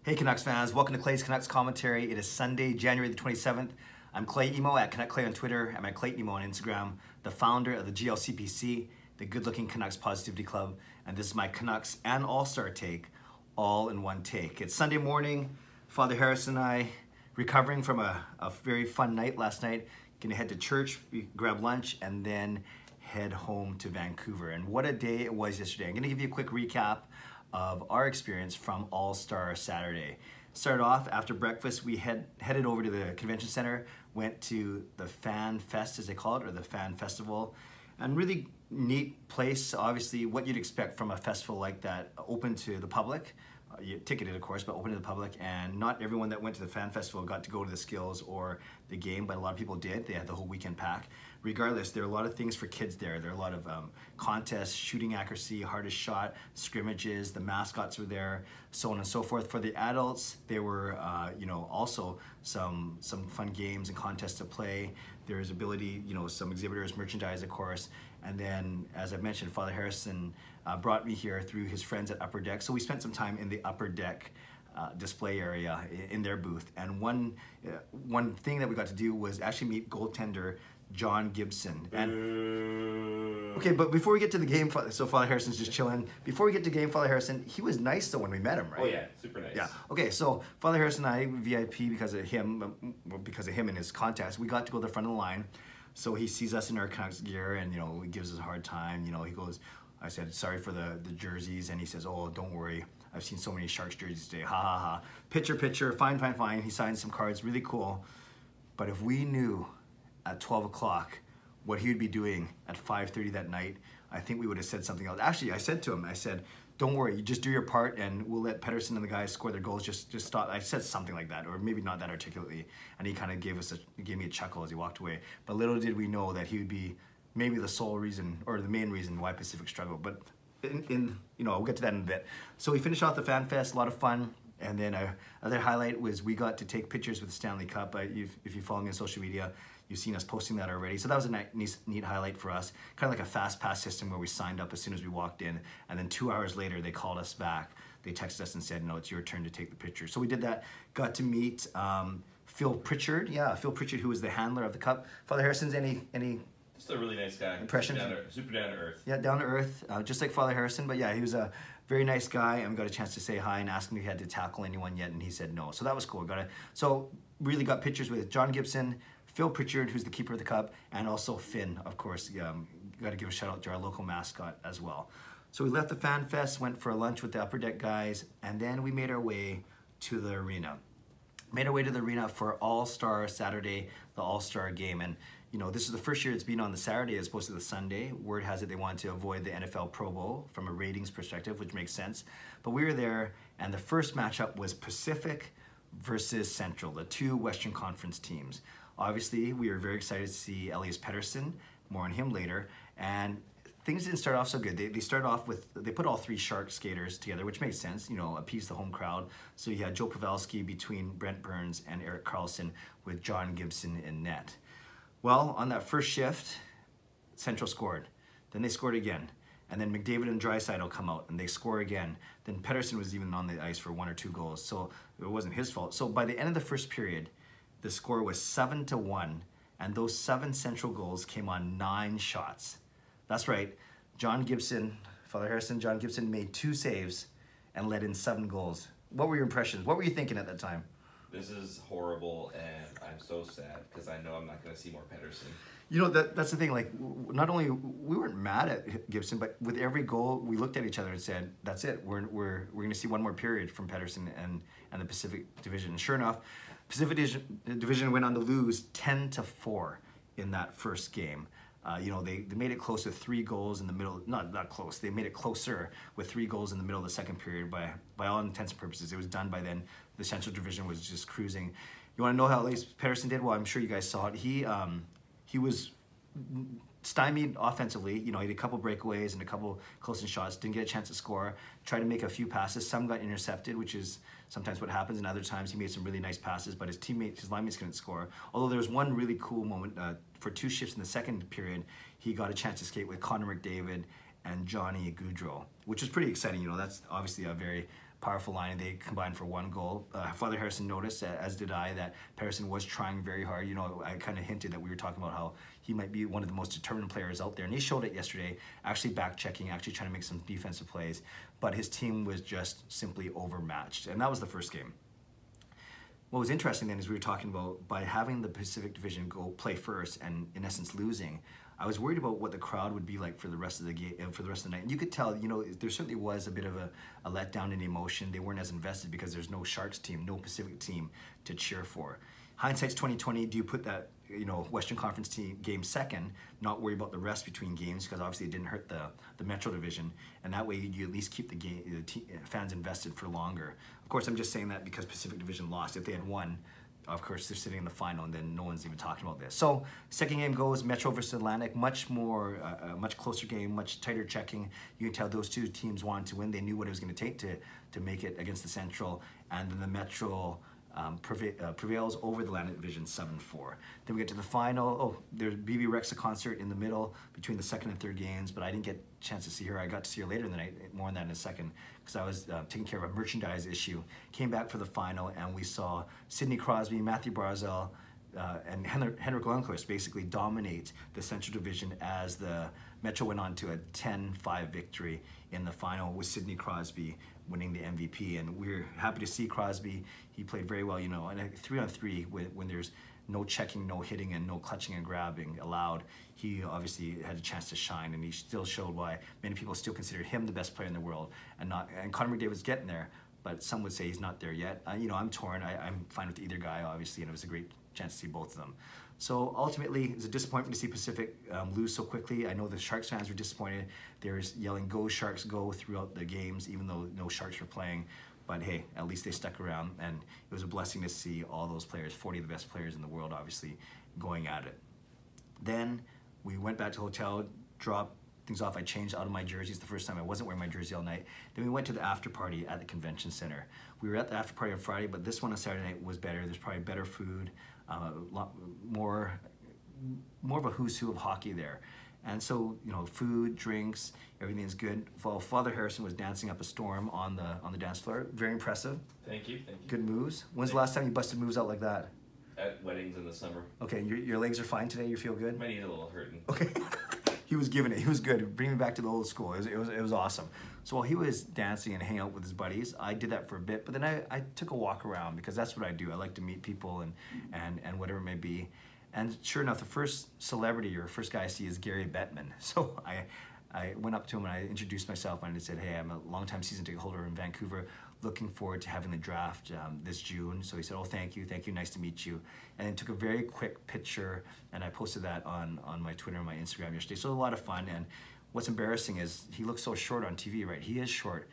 Hey Canucks fans, welcome to Clay's Canucks Commentary. It is Sunday, January the 27th. I'm Clay Emo at Canuck Clay on Twitter. I'm at Clay Emo on Instagram, the founder of the GLCPC, the Good Looking Canucks Positivity Club, and this is my Canucks and All-Star take, all in one take. It's Sunday morning. Father Harris and I recovering from a very fun night last night. Gonna head to church, grab lunch, and then head home to Vancouver. And what a day it was yesterday. I'm gonna give you a quick recap of our experience from All-Star Saturday. Started off after breakfast, we headed over to the convention center, went to the Fan Fest, as they call it, or the Fan Festival, and really neat place, obviously what you'd expect from a festival like that, open to the public, ticketed of course, but open to the public, and not everyone that went to the Fan Festival got to go to the skills or the game, but a lot of people did. They had the whole weekend pack. Regardless, there are a lot of things for kids there. There are a lot of contests, shooting accuracy, hardest shot, scrimmages, the mascots were there, so on and so forth. For the adults, there were also some fun games and contests to play. There's ability, some exhibitors, merchandise of course, and then as I mentioned, Father Harrison brought me here through his friends at Upper Deck. So we spent some time in the Upper Deck display area in their booth. And one thing that we got to do was actually meet goaltender John Gibson. And okay, but before we get to the game, so Father Harrison's just chilling. Before we get to game, Father Harrison, he was nice though when we met him, right? Oh yeah, super nice. Yeah. Okay, so Father Harrison and I, VIP because of him and his contacts, we got to go to the front of the line. So he sees us in our Canucks gear and he gives us a hard time. He goes, I said, sorry for the jerseys, and he says, oh, don't worry. I've seen so many Sharks jerseys today, ha ha ha. Picture, fine. He signed some cards, really cool. But if we knew at 12 o'clock what he would be doing at 5:30 that night, I think we would have said something else. Actually, I said to him, I said, don't worry, you just do your part and we'll let Pettersson and the guys score their goals, just stop. I said something like that, or maybe not that articulately. And he kind of gave me a chuckle as he walked away. But little did we know that he would be maybe the sole reason, or the main reason why Pacific struggled. But we'll get to that in a bit. So we finished off the Fan Fest, a lot of fun. And then another highlight was we got to take pictures with the Stanley Cup. If you follow me on social media, you've seen us posting that already. So that was a neat highlight for us. Kind of like a fast pass system where we signed up as soon as we walked in. And then 2 hours later, they called us back. They texted us and said, no, it's your turn to take the picture. So we did that. Got to meet Phil Pritchard. Yeah, Phil Pritchard, who was the handler of the cup. Father Harrison's any Just a really nice guy. Impression? Super down to earth. Yeah, down to earth, just like Father Harrison. But yeah, he was a very nice guy, and we got a chance to say hi and ask him if he had to tackle anyone yet, and he said no. So that was cool. So really got pictures with John Gibson, Phil Pritchard, who's the keeper of the cup, and also Finn, of course. Got to give a shout out to our local mascot as well. So we left the Fan Fest, went for a lunch with the Upper Deck guys, and then we made our way to the arena. Made our way to the arena for All-Star Saturday, the All-Star game. And this is the first year it's been on the Saturday as opposed to the Sunday. Word has it they wanted to avoid the NFL Pro Bowl from a ratings perspective, which makes sense. But we were there, and the first matchup was Pacific versus Central, the two Western Conference teams. Obviously, we were very excited to see Elias Pettersson, more on him later, and things didn't start off so good. They started off with, they put all three Shark skaters together, which makes sense, appease the home crowd. So you had Joe Pavelski between Brent Burns and Eric Carlson with John Gibson in net. Well, on that first shift, Central scored. Then they scored again. And then McDavid and Draisaitl come out and they score again. Then Pettersson was even on the ice for 1 or 2 goals, so it wasn't his fault. So by the end of the first period, the score was 7-1, and those 7 Central goals came on 9 shots. That's right, John Gibson, Father Harrison, John Gibson made 2 saves and let in 7 goals. What were your impressions? What were you thinking at that time? This is horrible, and I'm so sad because I know I'm not going to see more Pettersson. That's the thing, like, not only, we weren't mad at Gibson, but with every goal, we looked at each other and said, that's it, we're going to see one more period from Pettersson and the Pacific Division. And sure enough, Pacific Division went on to lose 10-4 in that first game. They made it close with 3 goals in the middle, not close, they made it closer with 3 goals in the middle of the second period. By all intents and purposes, it was done by then. The Central Division was just cruising. You want to know how Elias Pettersson did? Well, I'm sure you guys saw it. He was stymied offensively. He had a couple breakaways and a couple close-in shots, didn't get a chance to score, tried to make a few passes. Some got intercepted, which is sometimes what happens, and other times he made some really nice passes, but his linemates couldn't score. Although there was one really cool moment, for 2 shifts in the second period, he got a chance to skate with Connor McDavid and Johnny Gaudreau, which was pretty exciting. That's obviously a very powerful line, and they combined for 1 goal. Father Harrison noticed, as did I, that Pettersson was trying very hard. You know, I kind of hinted that we were talking about how he might be one of the most determined players out there, and he showed it yesterday, actually back-checking, actually trying to make some defensive plays, but his team was just simply overmatched, and that was the first game. What was interesting then is we were talking about, by having the Pacific Division go play first and in essence losing, I was worried about what the crowd would be like for the rest of the game, for the rest of the night. And you could tell, you know, there certainly was a bit of a letdown in emotion. They weren't as invested because there's no Sharks team, no Pacific team to cheer for. Hindsight's 2020. Do you put that, you know, Western Conference team game second, not worry about the rest between games, because obviously it didn't hurt the Metro Division, and that way you at least keep the fans invested for longer. Of course, I'm just saying that because Pacific Division lost. If they had won, of course, they're sitting in the final, and then no one's even talking about this. So, second game goes Metro versus Atlantic. Much more, much closer game, much tighter checking. You can tell those two teams wanted to win. They knew what it was going to take to make it against the Central, and then the Metro prevails over the Atlantic Division 7-4. Then we get to the final. Oh, there's Bebe Rexha concert in the middle between the second and third games, but I didn't get a chance to see her. I got to see her later in the night, more on that in a second, because I was taking care of a merchandise issue. Came back for the final, and we saw Sidney Crosby, Matthew Barzal, and Henrik Lundqvist basically dominate the Central Division as the Metro went on to a 10-5 victory in the final, with Sidney Crosby winning the MVP. And we're happy to see Crosby. He played very well, you know, and a 3-on-3 when there's no checking, no hitting, and no clutching and grabbing allowed, he obviously had a chance to shine, and he still showed why many people still consider him the best player in the world, and Connor McDavid's getting there, but some would say he's not there yet. You know, I'm torn. I'm fine with either guy, obviously, and it was a great chance to see both of them. So ultimately, it's a disappointment to see Pacific lose so quickly. I know the Sharks fans were disappointed. There's yelling, "Go Sharks, go," throughout the games, even though no Sharks were playing. But hey, at least they stuck around, and it was a blessing to see all those players, 40 of the best players in the world, obviously, going at it. Then we went back to the hotel, dropped things off. I changed out of my jerseys. The first time I wasn't wearing my jersey all night. Then we went to the after party at the convention center. We were at the after party on Friday, but this one on Saturday night was better. There's probably better food, a lot more of a who's who of hockey there. And so, you know, food, drinks, everything's good. Well, Father Harrison was dancing up a storm on the dance floor. Very impressive. Thank you. Good moves. When's the last time you busted moves out like that? At weddings in the summer. Okay, your legs are fine today? You feel good? My knee's a little hurting. Okay. He was giving it. He was good. Bring me back to the old school. It was awesome. So while he was dancing and hanging out with his buddies, I did that for a bit. But then I took a walk around, because that's what I do. I like to meet people and whatever it may be. And sure enough, the first celebrity or first guy I see is Gary Bettman. So I went up to him and I introduced myself and I said, "Hey, I'm a longtime season ticket holder in Vancouver. Looking forward to having the draft this June." So he said, "Oh, thank you, nice to meet you." And then took a very quick picture, and I posted that on my Twitter and my Instagram yesterday. So it was a lot of fun. And what's embarrassing is he looks so short on TV, right? He is short,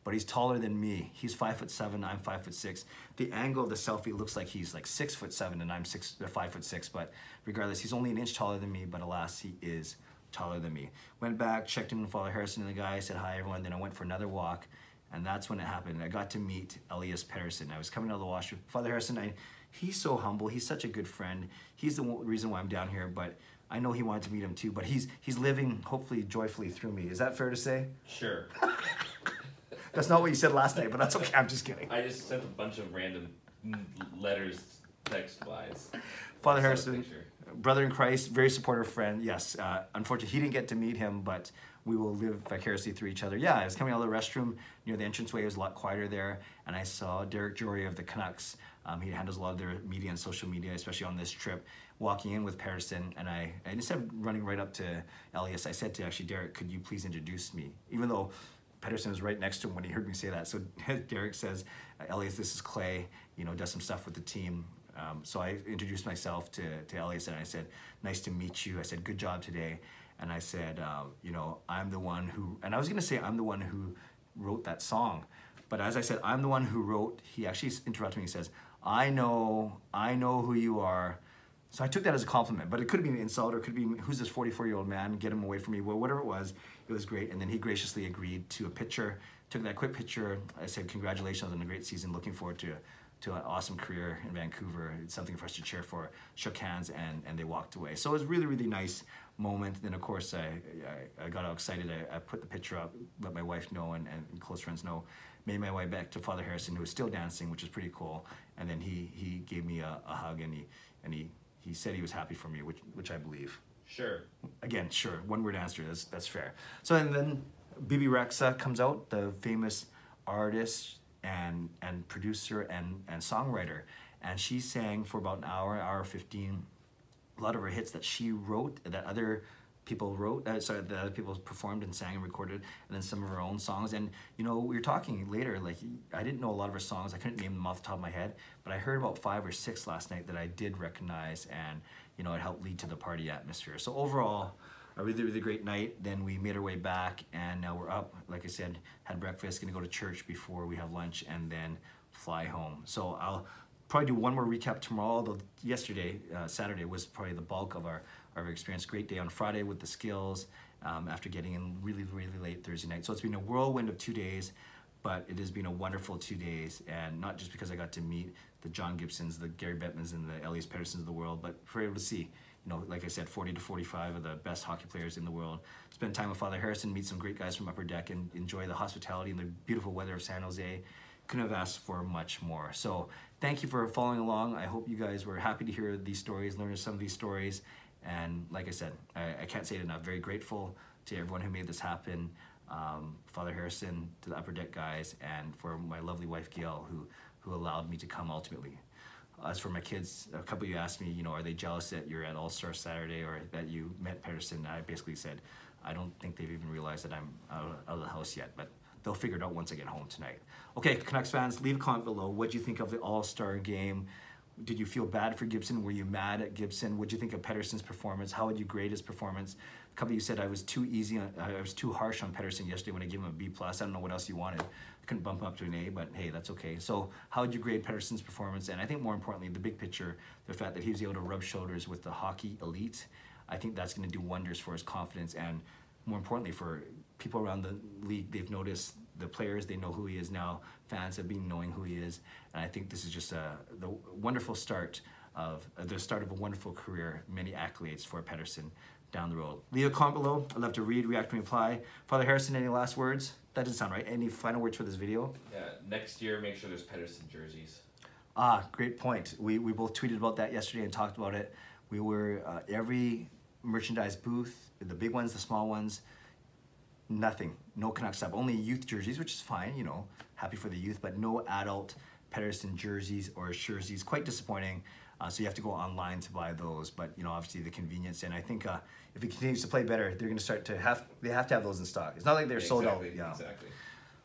but he's taller than me. He's 5'7", I'm 5'6". The angle of the selfie looks like he's like 6'7" and I'm 5'6", but regardless, he's only an inch taller than me, but alas, he is taller than me. Went back, checked in with Father Harrison and the guy, said hi everyone, then I went for another walk, and that's when it happened. I got to meet Elias Pettersson. I was coming out of the washroom. Father Harrison, he's so humble, he's such a good friend. He's the reason why I'm down here, but I know he wanted to meet him too, but he's living hopefully joyfully through me. Is that fair to say? Sure. That's not what you said last night, but that's okay. I'm just kidding. I just sent a bunch of random letters text-wise. Father Harrison, brother in Christ, very supportive friend. Yes, unfortunately, he didn't get to meet him, but we will live vicariously through each other. Yeah, I was coming out of the restroom near the entranceway. It was a lot quieter there, and I saw Derek Jory of the Canucks. He handles a lot of their media and social media, especially on this trip, walking in with Pettersson, and I instead of running right up to Elias, I said to actually Derek, "Could you please introduce me?" Even though Pettersson was right next to him when he heard me say that. So Derek says, "Elias, this is Clay, you know, does some stuff with the team." So I introduced myself to Elias, and I said, "Nice to meet you." I said, "Good job today." And I said, you know, I'm the one who, and I was gonna say I'm the one who wrote that song. But as I said, I'm the one who wrote, he actually interrupted me. He says, I know who you are. So I took that as a compliment, but it could have been an insult, or it could be, who's this 44-year-old man, get him away from me. Well, whatever it was great. And then he graciously agreed to a picture, took that quick picture. I said, congratulations on a great season, looking forward to to an awesome career in Vancouver. It's something for us to cheer for. Shook hands and they walked away. So it was really, really nice moment. Then of course I got all excited. I put the picture up, let my wife know and close friends know. Made my way back to Father Harrison, who was still dancing, which is pretty cool. And then he gave me a hug and he said he was happy for me, which I believe. Sure. Again, sure. One word answer. That's fair. So and then Bebe Rexha comes out, the famous artist and producer and songwriter, and she sang for about an hour 15. A lot of her hits that she wrote, that other people wrote, that other people performed and sang and recorded, and then some of her own songs. And you know, we were talking later, like I didn't know a lot of her songs. I couldn't name them off the top of my head, but I heard about 5 or 6 last night that I did recognize, and you know, it helped lead to the party atmosphere. So overall, a really, really great night. Then we made our way back, and now we're up. Like I said, had breakfast, gonna go to church before we have lunch, and then fly home. So I'll probably do one more recap tomorrow, although yesterday, Saturday, was probably the bulk of our experience. Great day on Friday with the skills, after getting in really, really late Thursday night. So it's been a whirlwind of 2 days, but it has been a wonderful 2 days, and not just because I got to meet the John Gibsons, the Gary Bettmans, and the Elias Petterssons of the world, but for able to see, you know, like I said, 40 to 45 of the best hockey players in the world. Spend time with Father Harrison, meet some great guys from Upper Deck, and enjoy the hospitality and the beautiful weather of San Jose. Couldn't have asked for much more. So thank you for following along. I hope you guys were happy to hear these stories, learn some of these stories. And like I said, I can't say it enough. Very grateful to everyone who made this happen. Father Harrison, to the Upper Deck guys, and for my lovely wife Gail, who allowed me to come ultimately. As for my kids, a couple of you asked me, you know, are they jealous that you're at All-Star Saturday or that you met Pettersson? I basically said, I don't think they've even realized that I'm out of the house yet, but they'll figure it out once I get home tonight. Okay, Canucks fans, leave a comment below. What do you think of the All-Star game? Did you feel bad for Gibson? Were you mad at Gibson? What do you think of Pettersson's performance? How would you grade his performance? A couple of you said I was too harsh on Pettersson yesterday when I gave him a B+. I don't know what else you wanted. I couldn't bump him up to an A, but hey, that's okay. So how would you grade Pettersson's performance? And I think more importantly, the big picture, the fact that he was able to rub shoulders with the hockey elite, I think that's going to do wonders for his confidence, and more importantly for people around the league. They've noticed the players, they know who he is now. Fans have been knowing who he is, and I think this is just the wonderful start of a wonderful career. Many accolades for Pettersson down the road. Leave a comment below. I'd love to read, react, and reply. Father Harrison, any last words? That doesn't sound right. Any final words for this video? Yeah, next year make sure there's Pettersson jerseys. Great point. We both tweeted about that yesterday and talked about it. We were every merchandise booth, the big ones, the small ones. Nothing, no Canucks stuff, only youth jerseys, which is fine, you know, happy for the youth, but no adult Pettersson jerseys or jerseys. Quite disappointing. So you have to go online to buy those, but you know, obviously the convenience, and I think if he continues to play better, they're going to start to have those in stock. It's not like they're sold out. Yeah, exactly.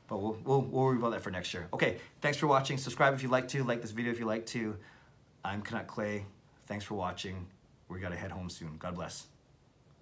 But we'll worry about that for next year. Okay, thanks for watching. Subscribe if you like to, like this video if you like to. I'm Canuck Clay. Thanks for watching. We got to head home soon. God bless.